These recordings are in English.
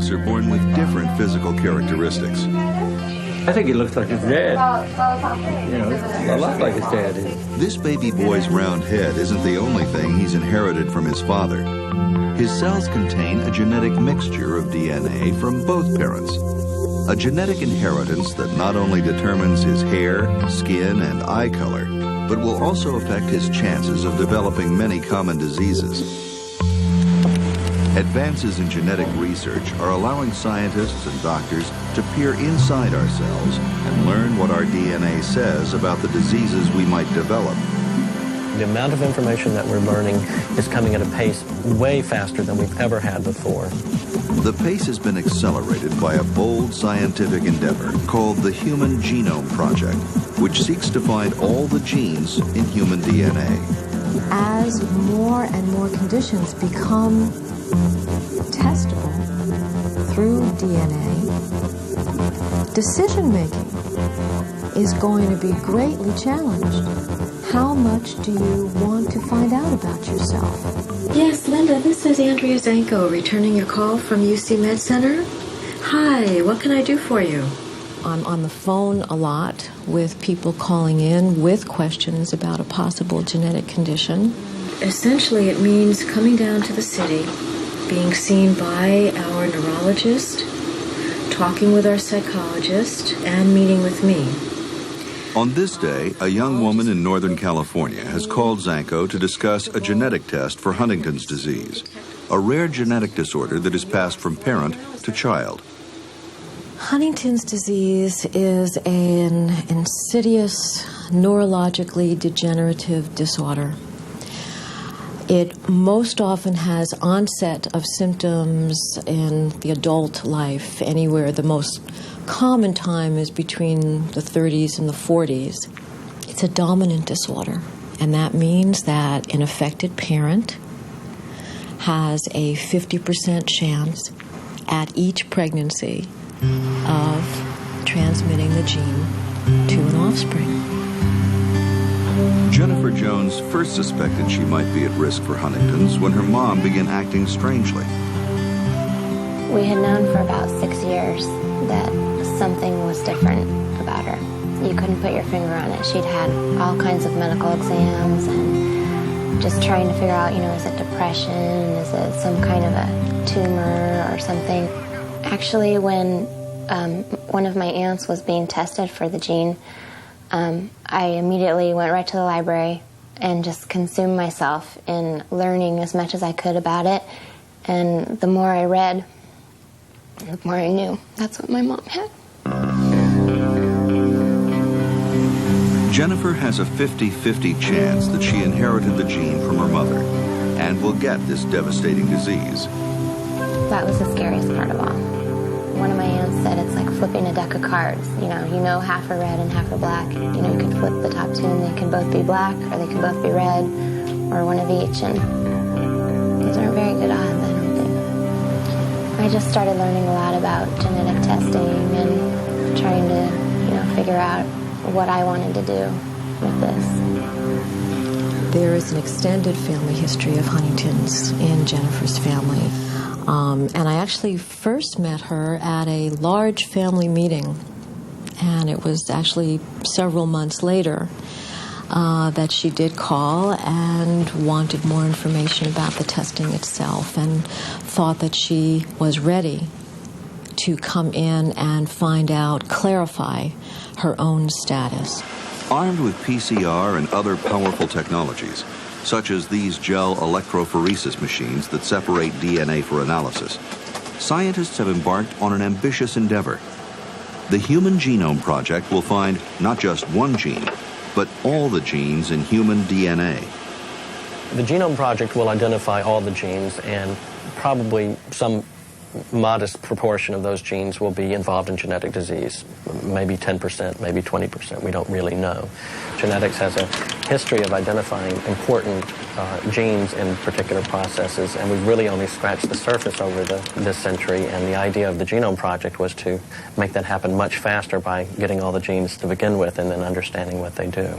Carlos are born with different physical characteristics. I think he looks like his dad. You know, a lot like his dad is. This baby boy's round head isn't the only thing he's inherited from his father. His cells contain a genetic mixture of DNA from both parents. A genetic inheritance that not only determines his hair, skin, and eye color, but will also affect his chances of developing many common diseases. Advances in genetic research are allowing scientists and doctors to peer inside ourselves and learn what our DNA says about the diseases we might develop. The amount of information that we're learning is coming at a pace way faster than we've ever had before. The pace has been accelerated by a bold scientific endeavor called the Human Genome Project, which seeks to find all the genes in human DNA. As more and more conditions become testable through DNA, decision-making is going to be greatly challenged. How much do you want to find out about yourself? Yes, Linda, this is Andrea Zanko, returning your call from UC Med Center. Hi, what can I do for you? I'm on the phone a lot with people calling in with questions about a possible genetic condition. Essentially, it means coming down to the city, being seen by our neurologist, talking with our psychologist, and meeting with me. On this day, a young woman in Northern California has called Zanko to discuss a genetic test for Huntington's disease, a rare genetic disorder that is passed from parent to child. Huntington's disease is an insidious, neurologically degenerative disorder. It most often has onset of symptoms in the adult life, anywhere. The most common time is between the 30s and the 40s. It's a dominant disorder, and that means that an affected parent has a 50% chance at each pregnancy of transmitting the gene to an offspring. Jennifer Jones first suspected she might be at risk for Huntington's when her mom began acting strangely. We had known for about 6 years that something was different about her. You couldn't put your finger on it. She'd had all kinds of medical exams and just trying to figure out, is it depression? Is it some kind of a tumor or something? Actually, when one of my aunts was being tested for the gene, I immediately went right to the library and just consumed myself in learning as much as I could about it. And the more I read, the more I knew that's what my mom had. Jennifer has a 50-50 chance that she inherited the gene from her mother and will get this devastating disease. That was the scariest part of all. One of my aunts said it's like flipping a deck of cards. You know half are red and half are black. You could flip the top two and they could both be black, or they could both be red, or one of each. And those aren't very good odds, I don't think. I just started learning a lot about genetic testing and trying to, figure out what I wanted to do with this. There is an extended family history of Huntington's in Jennifer's family. And I actually first met her at a large family meeting, and it was actually several months later that she did call and wanted more information about the testing itself and thought that she was ready to come in and find out, clarify her own status. Armed with PCR and other powerful technologies, such as these gel electrophoresis machines that separate DNA for analysis, scientists have embarked on an ambitious endeavor. The Human Genome Project will find not just one gene, but all the genes in human DNA. The Genome Project will identify all the genes, and probably some modest proportion of those genes will be involved in genetic disease. Maybe 10%, maybe 20%, we don't really know. Genetics has a history of identifying important genes in particular processes, and we've really only scratched the surface over this century, and the idea of the Genome Project was to make that happen much faster by getting all the genes to begin with and then understanding what they do.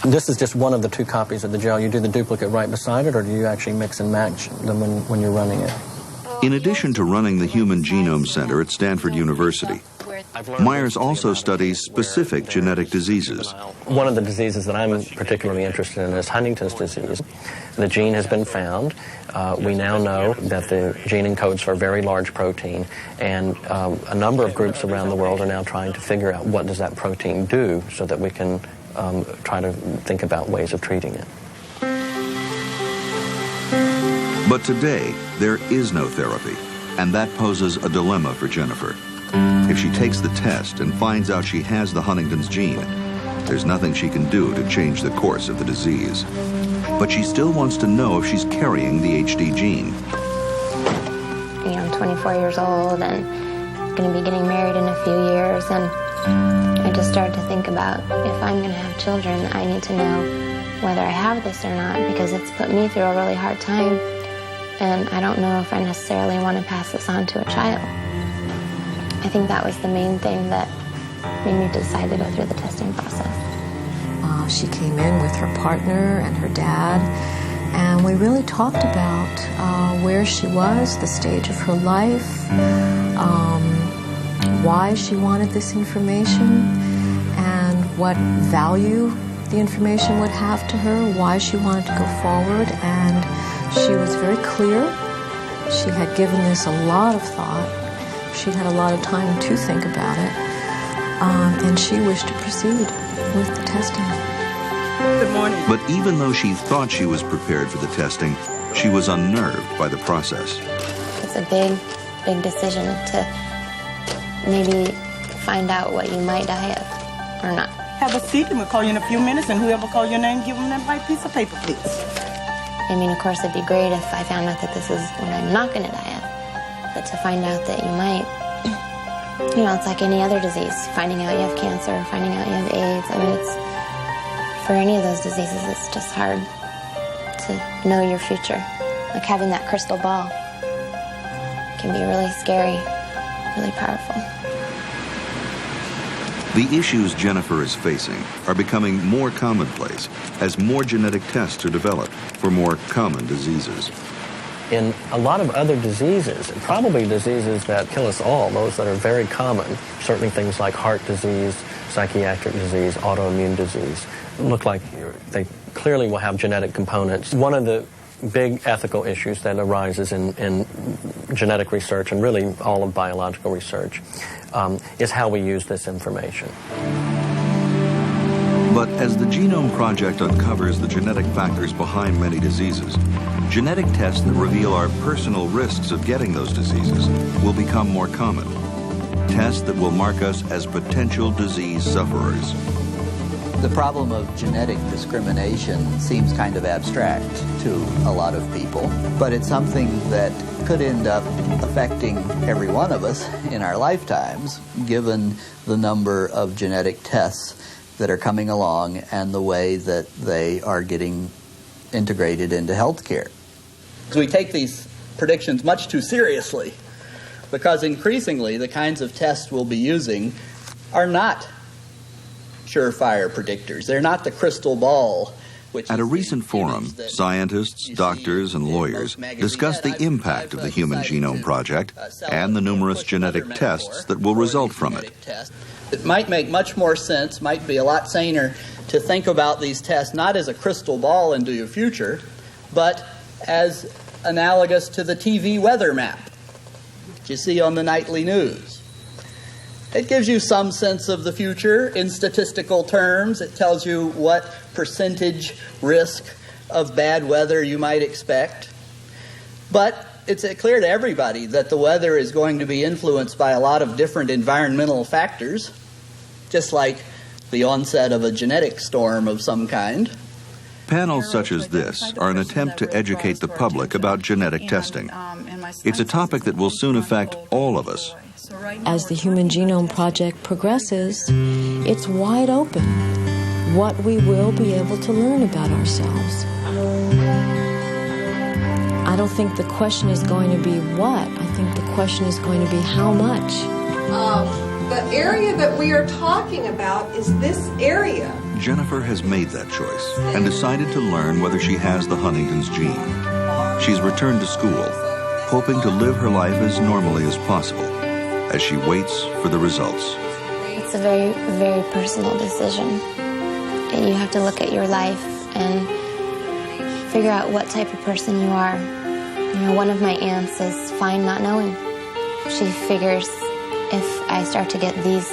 This is just one of the two copies of the gel. You do the duplicate right beside it, or do you actually mix and match them when you're running it? In addition to running the Human Genome Center at Stanford University, Myers also studies specific genetic diseases. One of the diseases that I'm particularly interested in is Huntington's disease. The gene has been found. We now know that the gene encodes for a very large protein, and a number of groups around the world are now trying to figure out what does that protein do so that we can try to think about ways of treating it. But today, there is no therapy, and that poses a dilemma for Jennifer. If she takes the test and finds out she has the Huntington's gene, there's nothing she can do to change the course of the disease. But she still wants to know if she's carrying the HD gene. You know, I'm 24 years old and going to be getting married in a few years, and I just started to think about if I'm going to have children, I need to know whether I have this or not, because it's put me through a really hard time, and I don't know if I necessarily want to pass this on to a child. I think that was the main thing that made me decide to go through the testing process. She came in with her partner and her dad, and we really talked about where she was, the stage of her life, why she wanted this information, and what value the information would have to her, why she wanted to go forward, and she was very clear. She had given this a lot of thought. She'd had a lot of time to think about it, and she wished to proceed with the testing. Good morning. But even though she thought she was prepared for the testing, she was unnerved by the process. It's a big decision to maybe find out what you might die of or not. Have a seat, and we'll call you in a few minutes, and whoever calls your name, give them that white piece of paper, please. I mean, of course, it'd be great if I found out that this is what I'm not going to die of. But to find out that you might, you know, it's like any other disease. Finding out you have cancer, finding out you have AIDS. I mean, it's, for any of those diseases, it's just hard to know your future. Like having that crystal ball can be really scary, really powerful. The issues Jennifer is facing are becoming more commonplace as more genetic tests are developed for more common diseases. In a lot of other diseases, probably diseases that kill us all, those that are very common, certainly things like heart disease, psychiatric disease, autoimmune disease, look like they clearly will have genetic components. One of the big ethical issues that arises in genetic research, and really all of biological research, is how we use this information. But as the Genome Project uncovers the genetic factors behind many diseases, genetic tests that reveal our personal risks of getting those diseases will become more common. Tests that will mark us as potential disease sufferers. The problem of genetic discrimination seems kind of abstract to a lot of people, but it's something that could end up affecting every one of us in our lifetimes, given the number of genetic tests that are coming along and the way that they are getting integrated into healthcare. We take these predictions much too seriously, because increasingly the kinds of tests we'll be using are not surefire predictors. They're not the crystal ball. At a recent forum, scientists, doctors, and lawyers discussed the impact of the Human Genome Project and the numerous genetic tests that will result from it. It might make much more sense, might be a lot saner to think about these tests not as a crystal ball into your future, but as analogous to the TV weather map that you see on the nightly news. It gives you some sense of the future in statistical terms. It tells you what percentage risk of bad weather you might expect. But it's clear to everybody that the weather is going to be influenced by a lot of different environmental factors, just like the onset of a genetic storm of some kind. Panels such as this are an attempt to educate the public about genetic testing. It's a topic that will soon affect all of us. As the Human Genome Project progresses, it's wide open what we will be able to learn about ourselves. I don't think the question is going to be what. I think the question is going to be how much. The area that we are talking about is this area. Jennifer has made that choice and decided to learn whether she has the Huntington's gene. She's returned to school, hoping to live her life as normally as possible as she waits for the results. It's a very, very personal decision. You have to look at your life and figure out what type of person you are. You know, one of my aunts is fine not knowing. She figures if I start to get these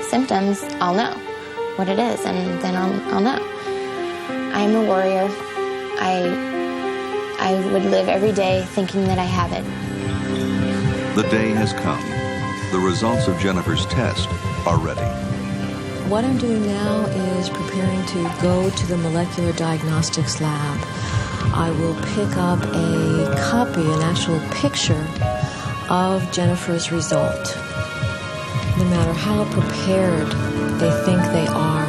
symptoms, I'll know what it is, and then I'll know. I'm a warrior. I would live every day thinking that I have it. The day has come. The results of Jennifer's test are ready. What I'm doing now is preparing to go to the molecular diagnostics lab. I will pick up a copy, an actual picture of Jennifer's result. No matter how prepared they think they are,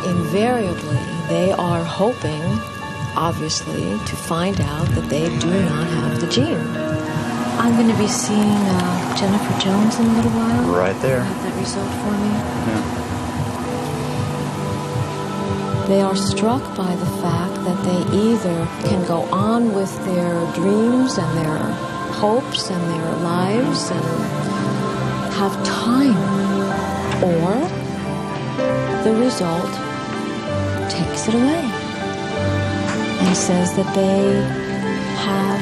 invariably they are hoping, obviously, to find out that they do not have the gene. I'm going to be seeing Jennifer Jones in a little while. Right there. Have that result for me. Yeah. They are struck by the fact that they either can go on with their dreams and their hopes and their lives and have time, or the result takes it away and says that they have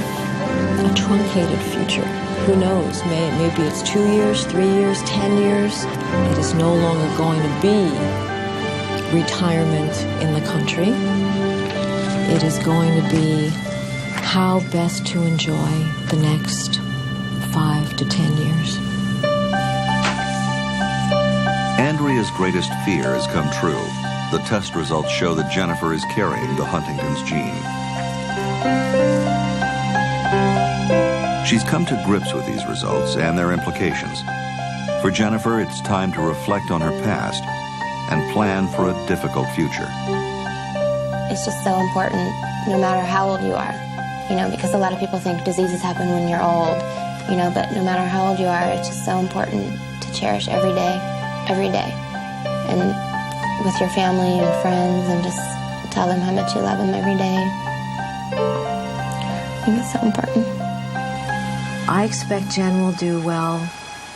a truncated future. Who knows? Maybe it's 2 years, 3 years, 10 years. It is no longer going to be retirement in the country. It is going to be how best to enjoy the next 5 to 10 years. Andrea's greatest fear has come true. The test results show that Jennifer is carrying the Huntington's gene. She's come to grips with these results and their implications. For Jennifer, it's time to reflect on her past and plan for a difficult future. It's just so important, no matter how old you are, you know, because a lot of people think diseases happen when you're old, you know, but no matter how old you are, it's just so important to cherish every day, and with your family and friends, and just tell them how much you love them every day. I think it's so important. I expect Jen will do well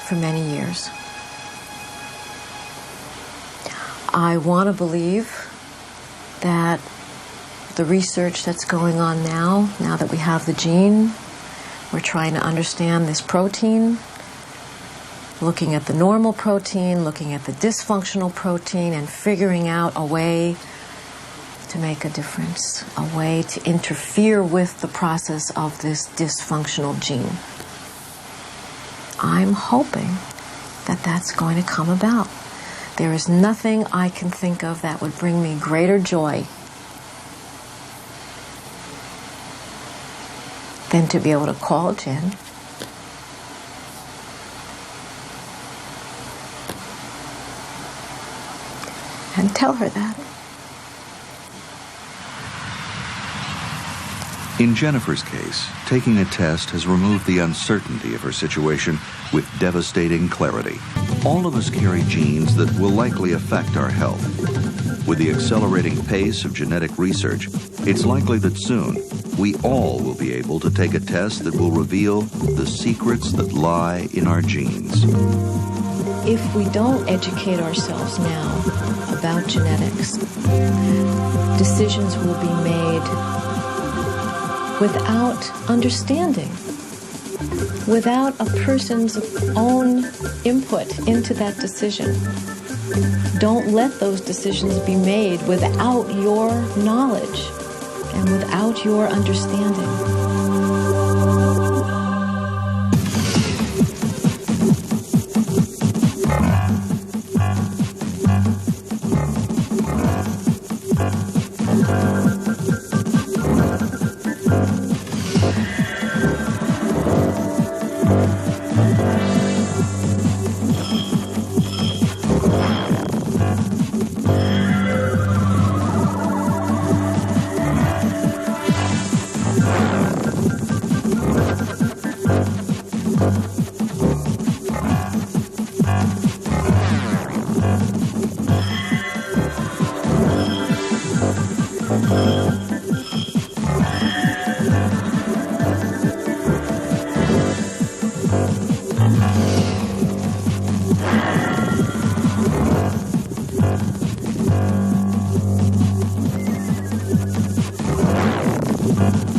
for many years. I want to believe that the research that's going on now that we have the gene, we're trying to understand this protein, looking at the normal protein, looking at the dysfunctional protein, and figuring out a way to make a difference, a way to interfere with the process of this dysfunctional gene. I'm hoping that that's going to come about. There is nothing I can think of that would bring me greater joy than to be able to call Jen and tell her that. In Jennifer's case, taking a test has removed the uncertainty of her situation with devastating clarity. All of us carry genes that will likely affect our health. With the accelerating pace of genetic research, it's likely that soon we all will be able to take a test that will reveal the secrets that lie in our genes. If we don't educate ourselves now about genetics, decisions will be made without understanding, without a person's own input into that decision. Don't let those decisions be made without your knowledge and without your understanding.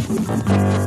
you.